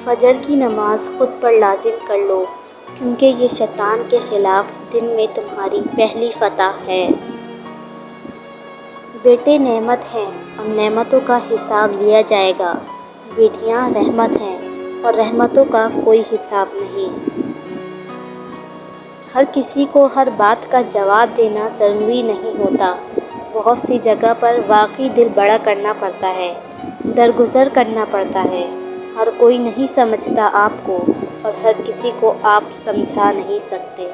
فجر کی نماز خود پر لازم کر لو، کیونکہ یہ شیطان کے خلاف دن میں تمہاری پہلی فتح ہے۔ بیٹے نعمت ہیں اور نعمتوں کا حساب لیا جائے گا، بیٹیاں رحمت ہیں اور رحمتوں کا کوئی حساب نہیں۔ ہر کسی کو ہر بات کا جواب دینا ضروری نہیں ہوتا۔ بہت سی جگہ پر واقعی دل بڑا کرنا پڑتا ہے، درگزر کرنا پڑتا ہے۔ ہر کوئی نہیں سمجھتا آپ کو اور ہر کسی کو آپ سمجھا نہیں سکتے۔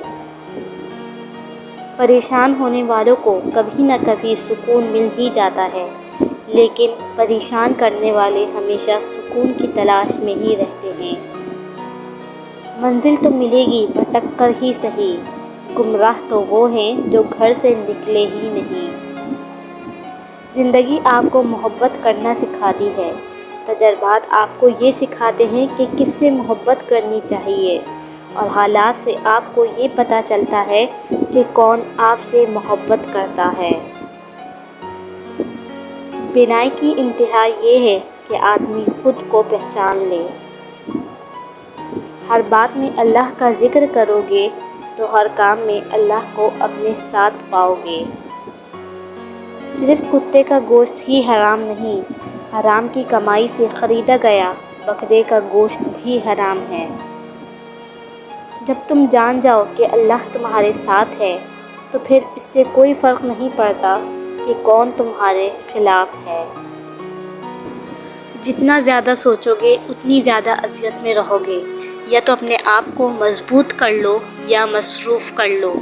پریشان ہونے والوں کو کبھی نہ کبھی سکون مل ہی جاتا ہے، لیکن پریشان کرنے والے ہمیشہ سکون کی تلاش میں ہی رہتے ہیں۔ منزل تو ملے گی بھٹک کر ہی سہی، گمراہ تو وہ ہیں جو گھر سے نکلے ہی نہیں۔ زندگی آپ کو محبت کرنا سکھاتی ہے، تجربات آپ کو یہ سکھاتے ہیں کہ کس سے محبت کرنی چاہیے، اور حالات سے آپ کو یہ پتہ چلتا ہے کہ کون آپ سے محبت کرتا ہے۔ بینائی کی انتہا یہ ہے کہ آدمی خود کو پہچان لے۔ ہر بات میں اللہ کا ذکر کرو گے تو ہر کام میں اللہ کو اپنے ساتھ پاؤ گے۔ صرف کتے کا گوشت ہی حرام نہیں، حرام کی کمائی سے خریدا گیا بکرے کا گوشت بھی حرام ہے۔ جب تم جان جاؤ کہ اللہ تمہارے ساتھ ہے تو پھر اس سے کوئی فرق نہیں پڑتا کہ کون تمہارے خلاف ہے۔ جتنا زیادہ سوچو گے اتنی زیادہ اذیت میں رہو گے۔ یا تو اپنے آپ کو مضبوط کر لو یا مصروف کر لو۔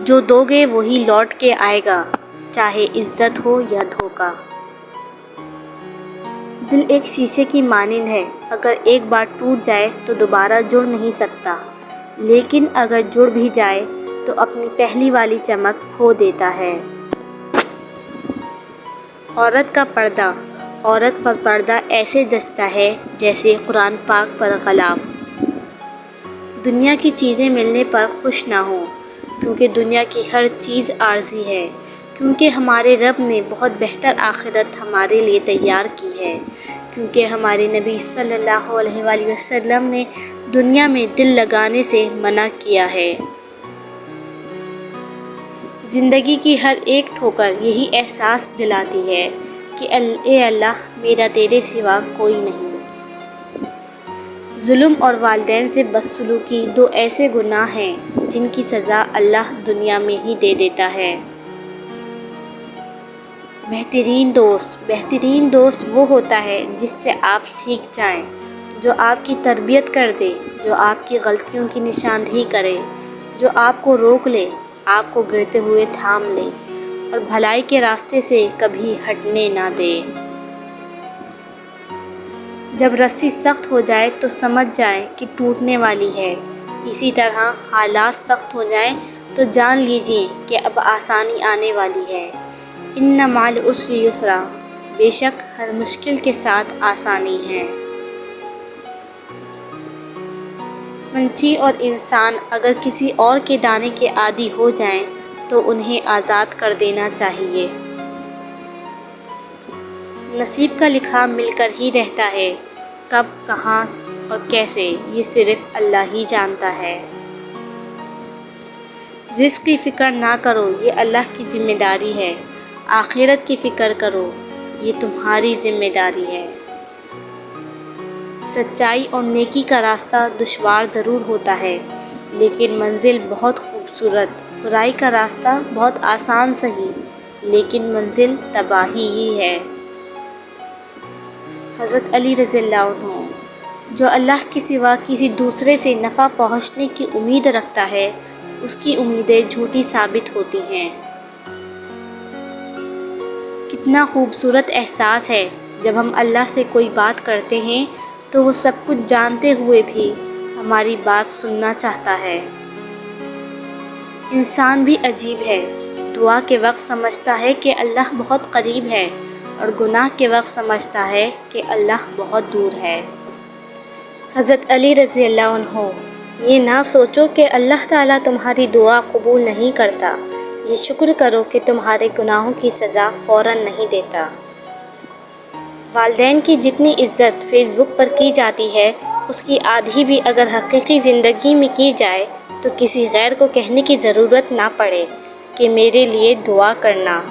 جو دو گے وہی لوٹ کے آئے گا، چاہے عزت ہو یا دھوکہ۔ دل ایک شیشے کی مانند ہے، اگر ایک بار ٹوٹ جائے تو دوبارہ جڑ نہیں سکتا، لیکن اگر جڑ بھی جائے تو اپنی پہلی والی چمک کھو دیتا ہے۔ عورت کا پردہ، عورت پر پردہ ایسے جچتا ہے جیسے قرآن پاک پر غلاف۔ دنیا کی چیزیں ملنے پر خوش نہ ہوں، کیونکہ دنیا کی ہر چیز عارضی ہے، کیونکہ ہمارے رب نے بہت بہتر آخرت ہمارے لیے تیار کی ہے، کیونکہ ہمارے نبی صلی اللہ علیہ وآلہ وسلم نے دنیا میں دل لگانے سے منع کیا ہے۔ زندگی کی ہر ایک ٹھوکر یہی احساس دلاتی ہے کہ اے اللہ میرا تیرے سوا کوئی نہیں۔ ظلم اور والدین سے بدسلوکی دو ایسے گناہ ہیں جن کی سزا اللہ دنیا میں ہی دے دیتا ہے۔ بہترین دوست وہ ہوتا ہے جس سے آپ سیکھ جائیں، جو آپ کی تربیت کر دے، جو آپ کی غلطیوں کی نشاندہی کرے، جو آپ کو روک لے، آپ کو گرتے ہوئے تھام لے اور بھلائی کے راستے سے کبھی ہٹنے نہ دے۔ جب رسی سخت ہو جائے تو سمجھ جائیں کہ ٹوٹنے والی ہے، اسی طرح حالات سخت ہو جائیں تو جان لیجئے کہ اب آسانی آنے والی ہے۔ ان مع العسر یسرا، بے شک ہر مشکل کے ساتھ آسانی ہے۔ پنچھی اور انسان اگر کسی اور کے دانے کے عادی ہو جائیں تو انہیں آزاد کر دینا چاہیے۔ نصیب کا لکھا مل کر ہی رہتا ہے، کب، کہاں اور کیسے یہ صرف اللہ ہی جانتا ہے۔ رزق کی فکر نہ کرو، یہ اللہ کی ذمہ داری ہے۔ آخرت کی فکر کرو، یہ تمہاری ذمہ داری ہے۔ سچائی اور نیکی کا راستہ دشوار ضرور ہوتا ہے، لیکن منزل بہت خوبصورت۔ برائی کا راستہ بہت آسان سہی، لیکن منزل تباہی ہی ہے۔ حضرت علی رضی اللہ عنہ، جو اللہ کے سوا کسی دوسرے سے نفع پہنچنے کی امید رکھتا ہے، اس کی امیدیں جھوٹی ثابت ہوتی ہیں۔ کتنا خوبصورت احساس ہے جب ہم اللہ سے کوئی بات کرتے ہیں تو وہ سب کچھ جانتے ہوئے بھی ہماری بات سننا چاہتا ہے۔ انسان بھی عجیب ہے، دعا کے وقت سمجھتا ہے کہ اللہ بہت قریب ہے اور گناہ کے وقت سمجھتا ہے کہ اللہ بہت دور ہے۔ حضرت علی رضی اللہ عنہ، یہ نہ سوچو کہ اللہ تعالیٰ تمہاری دعا قبول نہیں کرتا، یہ شکر کرو کہ تمہارے گناہوں کی سزا فوراً نہیں دیتا۔ والدین کی جتنی عزت فیس بک پر کی جاتی ہے، اس کی آدھی بھی اگر حقیقی زندگی میں کی جائے تو کسی غیر کو کہنے کی ضرورت نہ پڑے کہ میرے لیے دعا کرنا۔